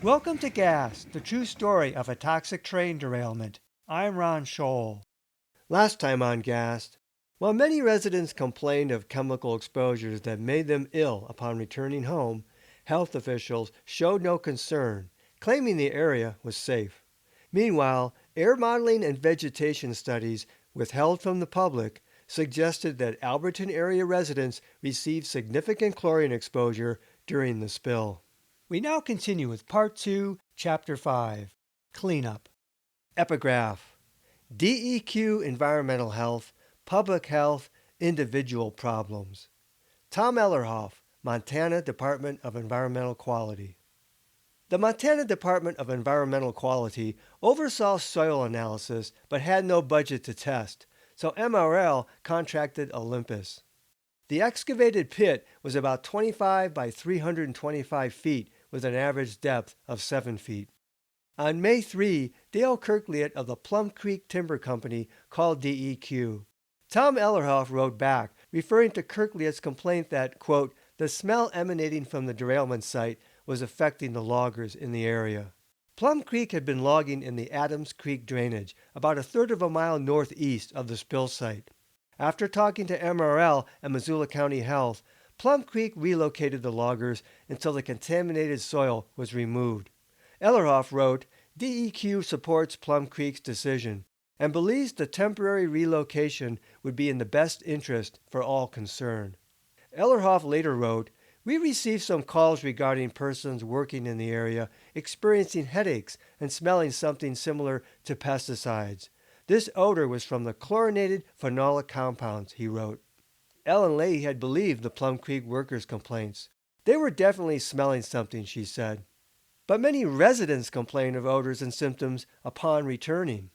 Welcome to Gas, the true story of a toxic train derailment. I'm Ron Scholl. Last time on Gas, while many residents complained of chemical exposures that made them ill upon returning home, health officials showed no concern, claiming the area was safe. Meanwhile, air modeling and vegetation studies withheld from the public suggested that Alberton area residents received significant chlorine exposure during the spill. We now continue with Part 2, Chapter 5, Cleanup. Epigraph: DEQ Environmental Health, Public Health, Individual Problems. Tom Ellerhoff, Montana Department of Environmental Quality. The Montana Department of Environmental Quality oversaw soil analysis but had no budget to test, so MRL contracted Olympus. The excavated pit was about 25 by 325 feet with an average depth of 7 feet. On May 3, Dale Kirkliet of the Plum Creek Timber Company called DEQ. Tom Ellerhoff wrote back, referring to Kirkliet's complaint that, quote, the smell emanating from the derailment site was affecting the loggers in the area. Plum Creek had been logging in the Adams Creek drainage, about a third of a mile northeast of the spill site. After talking to MRL and Missoula County Health, Plum Creek relocated the loggers until the contaminated soil was removed. Ellerhoff wrote, DEQ supports Plum Creek's decision and believes the temporary relocation would be in the best interest for all concerned. Ellerhoff later wrote, we received some calls regarding persons working in the area experiencing headaches and smelling something similar to pesticides. This odor was from the chlorinated phenolic compounds, he wrote. Ellen Leahy had believed the Plum Creek workers' complaints. They were definitely smelling something, she said. But many residents complained of odors and symptoms upon returning.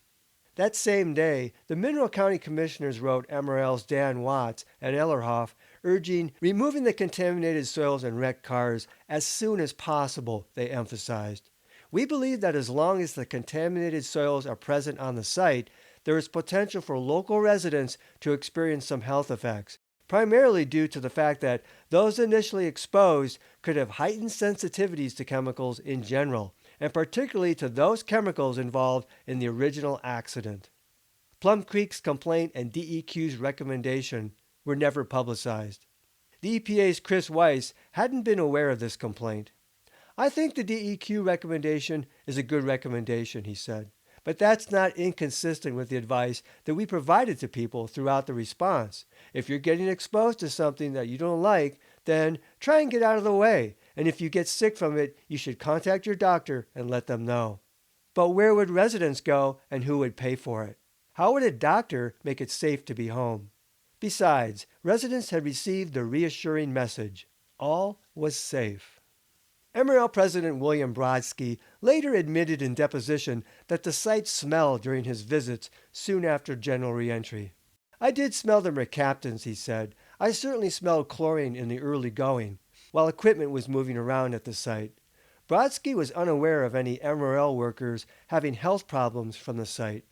That same day, the Mineral County Commissioners wrote MRL's Dan Watts and Ellerhoff urging removing the contaminated soils and wrecked cars as soon as possible, they emphasized. We believe that as long as the contaminated soils are present on the site, there is potential for local residents to experience some health effects, primarily due to the fact that those initially exposed could have heightened sensitivities to chemicals in general, and particularly to those chemicals involved in the original accident. Plum Creek's complaint and DEQ's recommendation were never publicized. The EPA's Chris Weiss hadn't been aware of this complaint. I think the DEQ recommendation is a good recommendation, he said, but that's not inconsistent with the advice that we provided to people throughout the response. If you're getting exposed to something that you don't like, then try and get out of the way, and if you get sick from it, you should contact your doctor and let them know. But where would residents go and who would pay for it? How would a doctor make it safe to be home? Besides, residents had received the reassuring message. All was safe. MRL President William Brodsky later admitted in deposition that the site smelled during his visits soon after general reentry. I did smell the mercaptans, he said. I certainly smelled chlorine in the early going, while equipment was moving around at the site. Brodsky was unaware of any MRL workers having health problems from the site.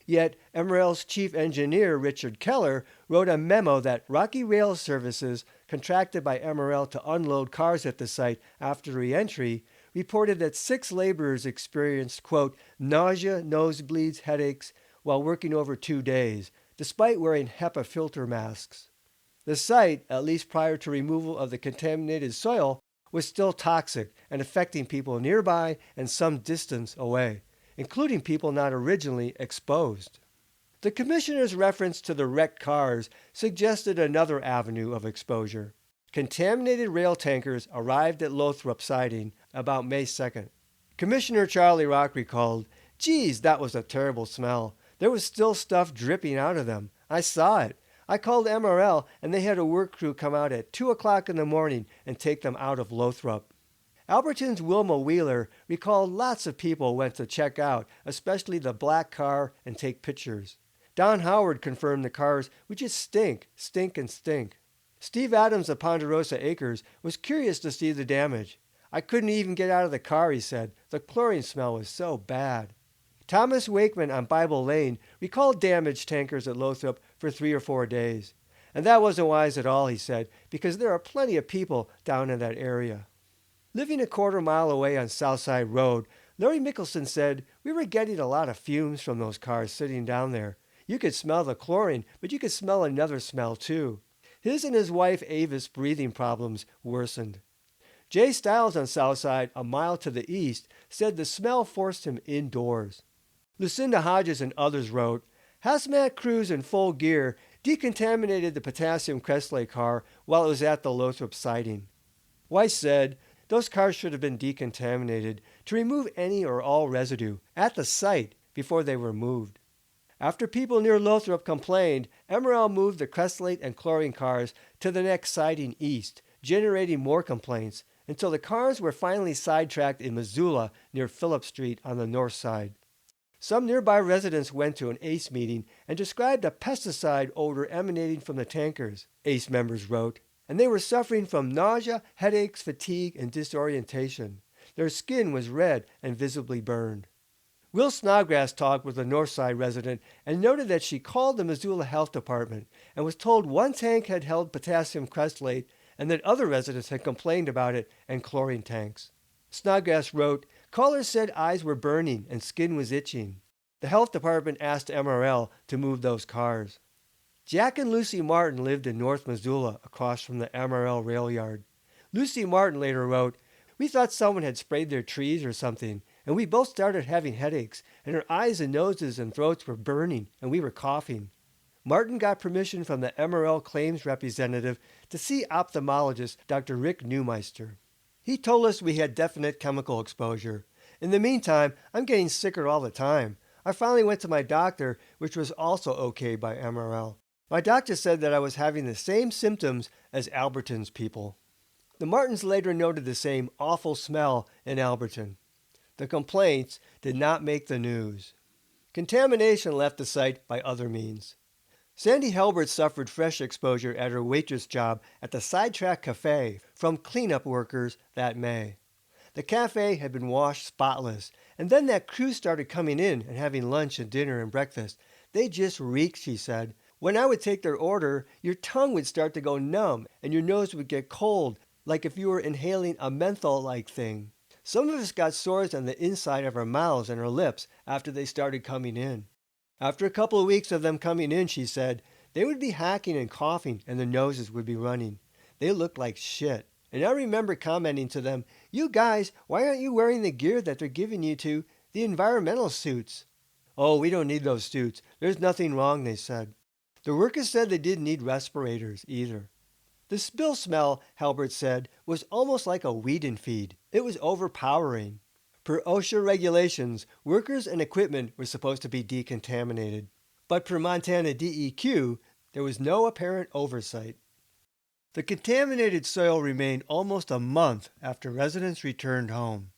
Yet, MRL's chief engineer, Richard Keller, wrote a memo that Rocky Rail Services, contracted by MRL to unload cars at the site after reentry, reported that 6 laborers experienced, quote, nausea, nosebleeds, headaches while working over 2 days, despite wearing HEPA filter masks. The site, at least prior to removal of the contaminated soil, was still toxic and affecting people nearby and some distance away, including people not originally exposed. The commissioner's reference to the wrecked cars suggested another avenue of exposure. Contaminated rail tankers arrived at Lothrop Siding about May 2nd. Commissioner Charlie Rock recalled, geez, that was a terrible smell. There was still stuff dripping out of them. I saw it. I called MRL and they had a work crew come out at 2 o'clock in the morning and take them out of Lothrop. Alberton's Wilma Wheeler recalled lots of people went to check out, especially the black car, and take pictures. Don Howard confirmed the cars would just stink. Steve Adams of Ponderosa Acres was curious to see the damage. I couldn't even get out of the car, he said. The chlorine smell was so bad. Thomas Wakeman on Bible Lane recalled damaged tankers at Lothrop for 3 or 4 days. And that wasn't wise at all, he said, because there are plenty of people down in that area. Living a quarter mile away on Southside Road, Larry Mickelson said, "We were getting a lot of fumes from those cars sitting down there. You could smell the chlorine, but you could smell another smell too." His and his wife Ava's breathing problems worsened. Jay Stiles on Southside, a mile to the east, said the smell forced him indoors. Lucinda Hodges and others wrote, "Hazmat crews in full gear decontaminated the potassium cresylate car while it was at the Lothrop sighting." Weiss said, "Those cars should have been decontaminated to remove any or all residue at the site before they were moved." After people near Lothrop complained, MRL moved the cresylate and chlorine cars to the next sighting east, generating more complaints, until the cars were finally sidetracked in Missoula near Phillip Street on the north side. Some nearby residents went to an ACE meeting and described a pesticide odor emanating from the tankers, ACE members wrote, and they were suffering from nausea, headaches, fatigue, and disorientation. Their skin was red and visibly burned. Will Snodgrass talked with a Northside resident and noted that she called the Missoula Health Department and was told one tank had held potassium cresylate and that other residents had complained about it and chlorine tanks. Snodgrass wrote, "Callers said eyes were burning and skin was itching. The health department asked MRL to move those cars." Jack and Lucy Martin lived in North Missoula across from the MRL rail yard. Lucy Martin later wrote, "We thought someone had sprayed their trees or something, and we both started having headaches, and our eyes and noses and throats were burning, and we were coughing." Martin got permission from the MRL claims representative to see ophthalmologist Dr. Rick Neumeister. "He told us we had definite chemical exposure. In the meantime, I'm getting sicker all the time. I finally went to my doctor, which was also okay by MRL. My doctor said that I was having the same symptoms as Alberton's people." The Martins later noted the same awful smell in Alberton. The complaints did not make the news. Contamination left the site by other means. Sandy Halbert suffered fresh exposure at her waitress job at the Sidetrack Cafe from cleanup workers that May. The cafe had been washed spotless, and then that crew started coming in and having lunch and dinner and breakfast. They just reeked, she said. When I would take their order, your tongue would start to go numb and your nose would get cold, like if you were inhaling a menthol-like thing. Some of us got sores on the inside of our mouths and our lips after they started coming in. After a couple of weeks of them coming in, she said, they would be hacking and coughing and their noses would be running. They looked like shit. And I remember commenting to them, "You guys, why aren't you wearing the gear that they're giving you to, the environmental suits?" "Oh, we don't need those suits. There's nothing wrong," they said. The workers said they didn't need respirators either. The spill smell, Halbert said, was almost like a weed feed. It was overpowering. Per OSHA regulations, workers and equipment were supposed to be decontaminated. But per Montana DEQ, there was no apparent oversight. The contaminated soil remained almost a month after residents returned home.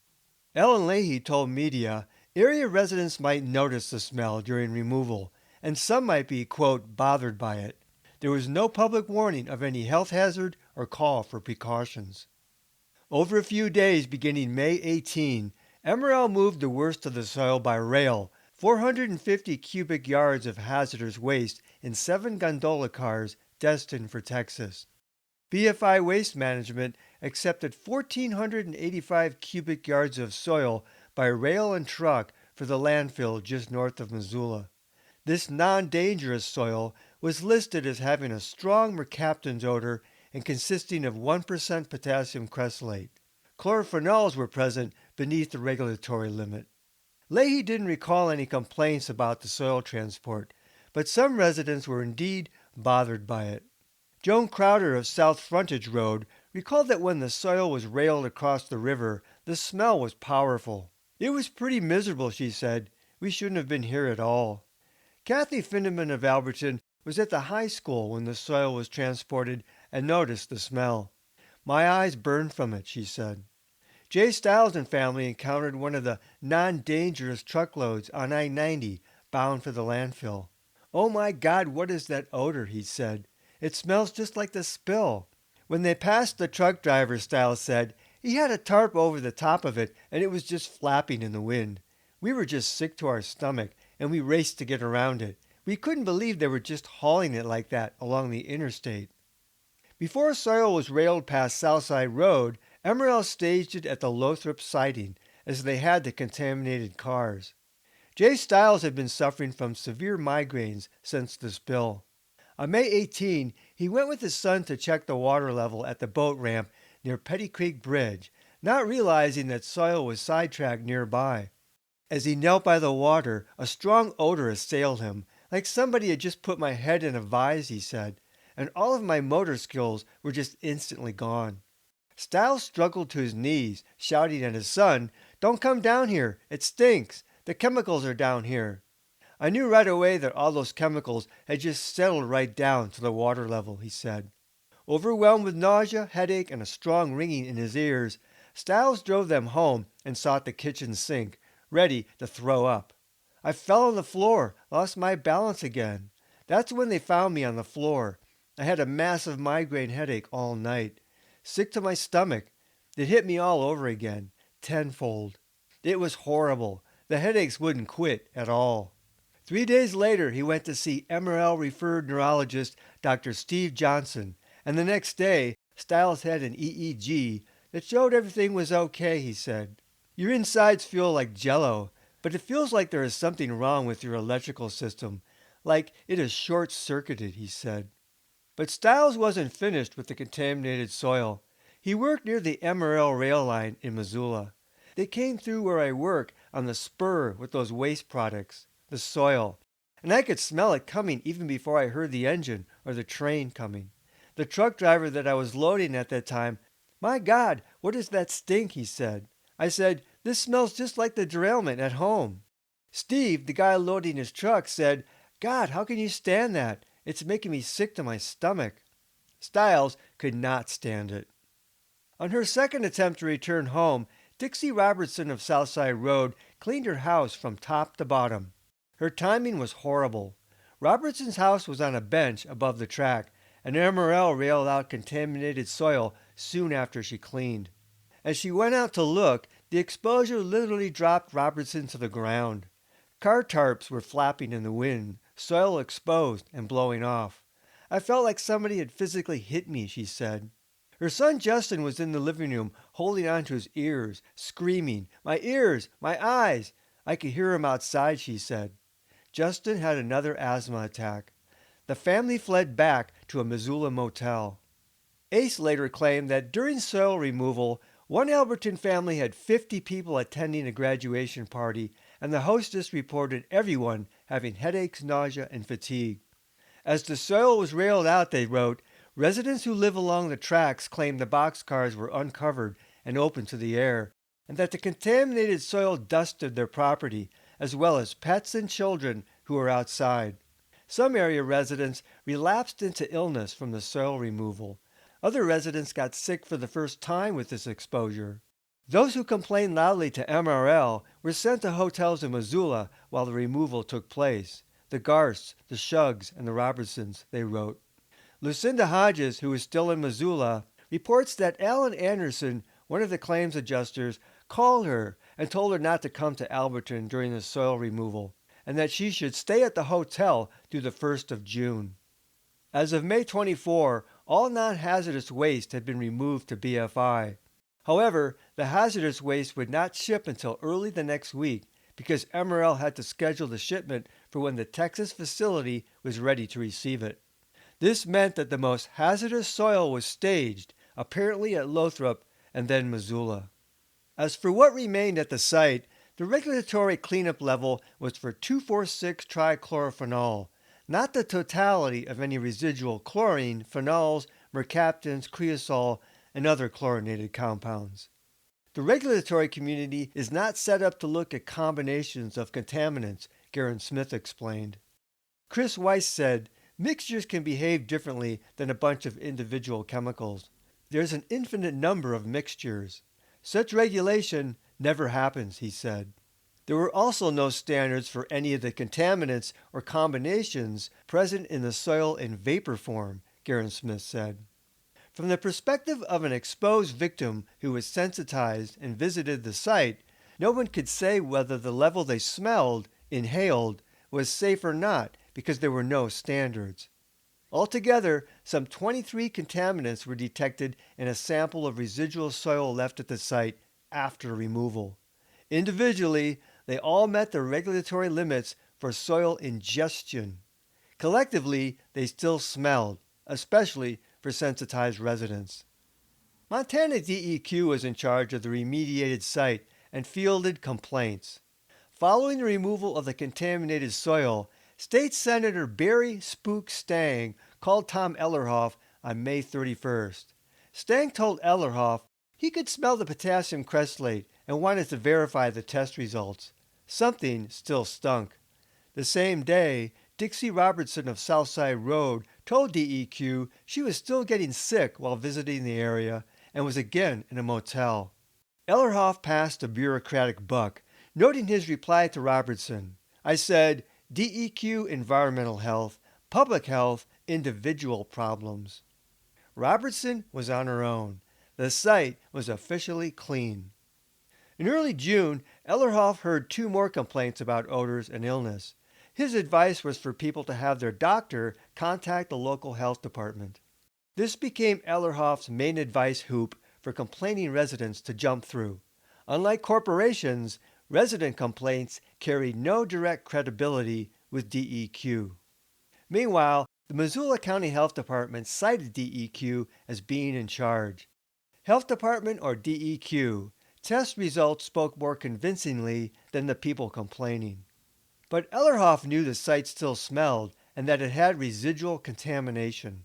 Ellen Leahy told media area residents might notice the smell during removal, and some might be, quote, bothered by it. There was no public warning of any health hazard or call for precautions. Over a few days beginning May 18, MRL moved the worst of the soil by rail, 450 cubic yards of hazardous waste in 7 gondola cars destined for Texas. BFI Waste Management accepted 1,485 cubic yards of soil by rail and truck for the landfill just north of Missoula. This non-dangerous soil was listed as having a strong mercaptans odor and consisting of 1% potassium cresylate. Chlorophenols were present beneath the regulatory limit. Leahy didn't recall any complaints about the soil transport, but some residents were indeed bothered by it. Joan Crowder of South Frontage Road recalled that when the soil was railed across the river, the smell was powerful. "It was pretty miserable," she said. "We shouldn't have been here at all." Kathy Finneman of Alberton was at the high school when the soil was transported and noticed the smell. "My eyes burned from it," she said. Jay Stiles and family encountered one of the non-dangerous truckloads on I-90 bound for the landfill. "Oh my God, what is that odor?" he said. "It smells just like the spill." When they passed the truck driver, Stiles said, he had a tarp over the top of it and it was just flapping in the wind. We were just sick to our stomach and we raced to get around it. We couldn't believe they were just hauling it like that along the interstate. Before soil was railed past Southside Road, MRL staged it at the Lothrop siding as they had the contaminated cars. Jay Stiles had been suffering from severe migraines since the spill. On May 18, he went with his son to check the water level at the boat ramp near Petty Creek Bridge, not realizing that soil was sidetracked nearby. As he knelt by the water, a strong odor assailed him, like somebody had just put my head in a vise, he said, and all of my motor skills were just instantly gone. Stiles struggled to his knees, shouting at his son, "Don't come down here! It stinks! The chemicals are down here!" I knew right away that all those chemicals had just settled right down to the water level, he said. Overwhelmed with nausea, headache, and a strong ringing in his ears, Stiles drove them home and sought the kitchen sink, ready to throw up. I fell on the floor, lost my balance again. That's when they found me on the floor. I had a massive migraine headache all night. Sick to my stomach. It hit me all over again, tenfold. It was horrible. The headaches wouldn't quit at all. 3 days later, he went to see MRL referred neurologist Dr. Steve Johnson, and the next day, Stiles had an EEG that showed everything was okay, he said. Your insides feel like jello, but it feels like there is something wrong with your electrical system, like it is short-circuited, he said. But Stiles wasn't finished with the contaminated soil. He worked near the MRL rail line in Missoula. They came through where I work on the spur with those waste products, the soil, and I could smell it coming even before I heard the engine or the train coming. The truck driver that I was loading at that time, "My God, what is that stink?" he said. I said, "This smells just like the derailment at home." Steve, the guy loading his truck, said, "God, how can you stand that? It's making me sick to my stomach." Stiles could not stand it. On her second attempt to return home, Dixie Robertson of Southside Road cleaned her house from top to bottom. Her timing was horrible. Robertson's house was on a bench above the track, and MRL railed out contaminated soil soon after she cleaned. As she went out to look, the exposure literally dropped Robertson to the ground. Car tarps were flapping in the wind, soil exposed and blowing off. I felt like somebody had physically hit me, she said. Her son Justin was in the living room holding onto his ears, screaming, "My ears! My eyes!" I could hear him outside, she said. Justin had another asthma attack. The family fled back to a Missoula motel. Ace later claimed that during soil removal, one Alberton family had 50 people attending a graduation party, and the hostess reported everyone having headaches, nausea, and fatigue. As the soil was railed out, they wrote, residents who live along the tracks claimed the boxcars were uncovered and open to the air, and that the contaminated soil dusted their property, as well as pets and children who were outside. Some area residents relapsed into illness from the soil removal. Other residents got sick for the first time with this exposure. Those who complained loudly to MRL were sent to hotels in Missoula while the removal took place. The Garsts, the Shuggs, and the Robertsons, they wrote. Lucinda Hodges, who is still in Missoula, reports that Alan Anderson, one of the claims adjusters, called her and told her not to come to Alberton during the soil removal, and that she should stay at the hotel through the 1st of June. As of May 24, all non-hazardous waste had been removed to BFI. However, the hazardous waste would not ship until early the next week because MRL had to schedule the shipment for when the Texas facility was ready to receive it. This meant that the most hazardous soil was staged, apparently at Lothrop and then Missoula. As for what remained at the site, the regulatory cleanup level was for 2,4,6-trichlorophenol, not the totality of any residual chlorine, phenols, mercaptans, creosol, and other chlorinated compounds. The regulatory community is not set up to look at combinations of contaminants, Garen Smith explained. Chris Weiss said, mixtures can behave differently than a bunch of individual chemicals. There's an infinite number of mixtures. Such regulation never happens, he said. There were also no standards for any of the contaminants or combinations present in the soil in vapor form, Garen Smith said. From the perspective of an exposed victim who was sensitized and visited the site, no one could say whether the level they smelled, inhaled, was safe or not because there were no standards. Altogether, some 23 contaminants were detected in a sample of residual soil left at the site after removal. Individually, they all met the regulatory limits for soil ingestion. Collectively, they still smelled, especially for sensitized residents. Montana DEQ was in charge of the remediated site and fielded complaints. Following the removal of the contaminated soil, State Senator Barry Spook Stang called Tom Ellerhoff on May 31st. Stang told Ellerhoff he could smell the potassium cresylate and wanted to verify the test results. Something still stunk. The same day, Dixie Robertson of Southside Road told DEQ she was still getting sick while visiting the area and was again in a motel. Ellerhoff passed a bureaucratic buck, noting his reply to Robertson. I said, DEQ environmental health, public health, individual problems. Robertson was on her own. The site was officially clean. In early June, Ellerhoff heard 2 more complaints about odors and illness. His advice was for people to have their doctor contact the local health department. This became Ellerhoff's main advice hoop for complaining residents to jump through. Unlike corporations, resident complaints carry no direct credibility with DEQ. Meanwhile, the Missoula County Health Department cited DEQ as being in charge. Health Department or DEQ, test results spoke more convincingly than the people complaining. But Ellerhoff knew the site still smelled and that it had residual contamination.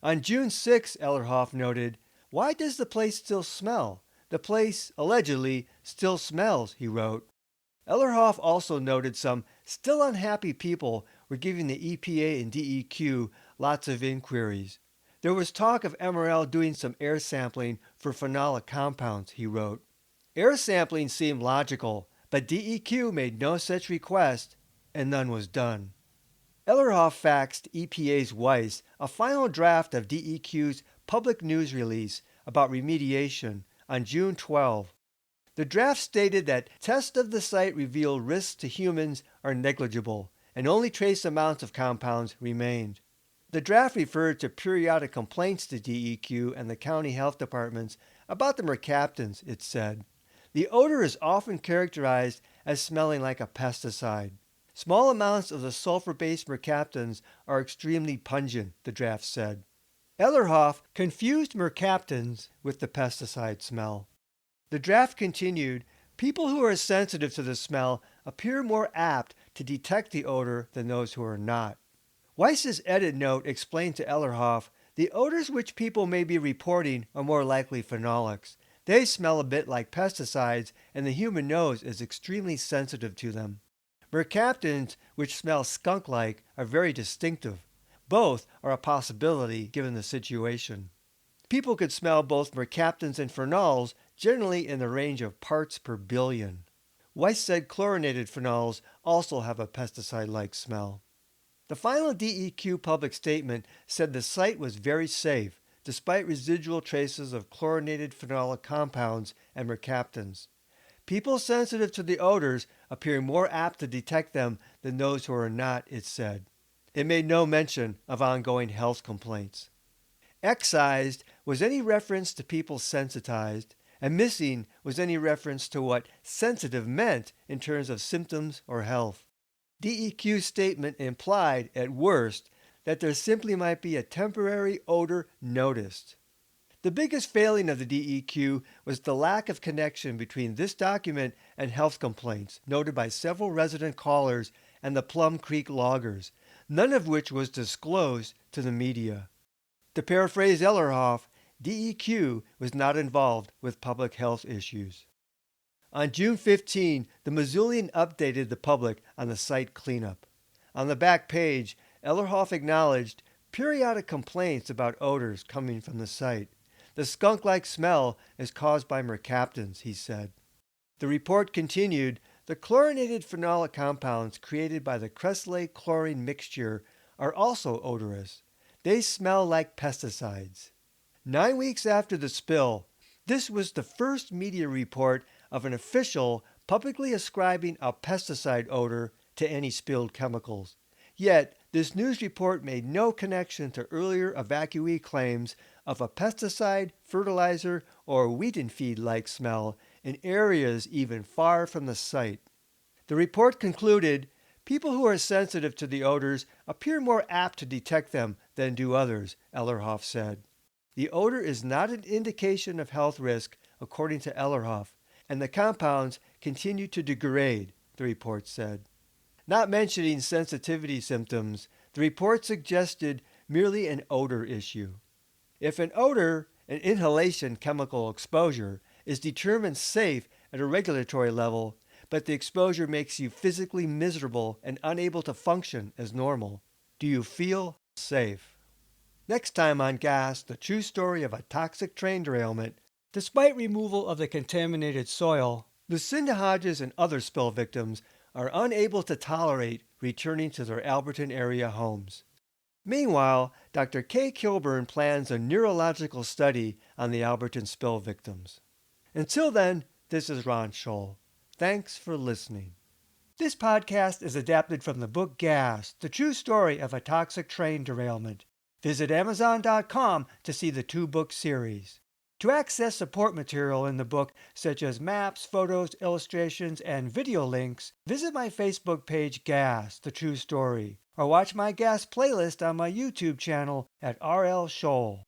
On June 6, Ellerhoff noted, "Why does the place still smell? The place, allegedly, still smells," he wrote. Ellerhoff also noted some still unhappy people were giving the EPA and DEQ lots of inquiries. There was talk of MRL doing some air sampling for phenolic compounds, he wrote. Air sampling seemed logical, but DEQ made no such request, and none was done. Ellerhoff faxed EPA's Weiss a final draft of DEQ's public news release about remediation on June 12. The draft stated that tests of the site revealed risks to humans are negligible, and only trace amounts of compounds remained. The draft referred to periodic complaints to DEQ and the county health departments about the mercaptans, it said. The odor is often characterized as smelling like a pesticide. Small amounts of the sulfur-based mercaptans are extremely pungent, the draft said. Ellerhoff confused mercaptans with the pesticide smell. The draft continued, people who are sensitive to the smell appear more apt to detect the odor than those who are not. Weiss's edit note explained to Ellerhoff, the odors which people may be reporting are more likely phenolics. They smell a bit like pesticides, and the human nose is extremely sensitive to them. Mercaptans, which smell skunk-like, are very distinctive. Both are a possibility given the situation. People could smell both mercaptans and phenols, generally in the range of parts per billion. Weiss said chlorinated phenols also have a pesticide-like smell. The final DEQ public statement said the site was very safe, despite residual traces of chlorinated phenolic compounds and mercaptans. People sensitive to the odors appear more apt to detect them than those who are not, it said. It made no mention of ongoing health complaints. Excised was any reference to people sensitized, and missing was any reference to what sensitive meant in terms of symptoms or health. DEQ's statement implied, at worst, that there simply might be a temporary odor noticed. The biggest failing of the DEQ was the lack of connection between this document and health complaints noted by several resident callers and the Plum Creek loggers, none of which was disclosed to the media. To paraphrase Ellerhoff, DEQ was not involved with public health issues. On June 15, the Missoulian updated the public on the site cleanup. On the back page, Ellerhoff acknowledged periodic complaints about odors coming from the site. The skunk-like smell is caused by mercaptans, he said. The report continued, the chlorinated phenolic compounds created by the cresylate chlorine mixture are also odorous. They smell like pesticides. 9 weeks after the spill, this was the first media report of an official publicly ascribing a pesticide odor to any spilled chemicals. Yet, this news report made no connection to earlier evacuee claims of a pesticide, fertilizer, or wheat and feed-like smell in areas even far from the site. The report concluded, people who are sensitive to the odors appear more apt to detect them than do others, Ellerhoff said. The odor is not an indication of health risk, according to Ellerhoff, and the compounds continue to degrade, the report said. Not mentioning sensitivity symptoms, the report suggested merely an odor issue. If an odor, an inhalation chemical exposure, is determined safe at a regulatory level, but the exposure makes you physically miserable and unable to function as normal, do you feel safe? Next time on Gas, the true story of a toxic train derailment. Despite removal of the contaminated soil, Lucinda Hodges and other spill victims are unable to tolerate returning to their Alberton area homes. Meanwhile, Dr. Kay Kilburn plans a neurological study on the Alberton spill victims. Until then, this is Ron Scholl. Thanks for listening. This podcast is adapted from the book Gas, the true story of a toxic train derailment. Visit Amazon.com to see the 2-book series. To access support material in the book, such as maps, photos, illustrations, and video links, visit my Facebook page Gas, the true story, or watch my Gas playlist on my YouTube channel at RL Scholl.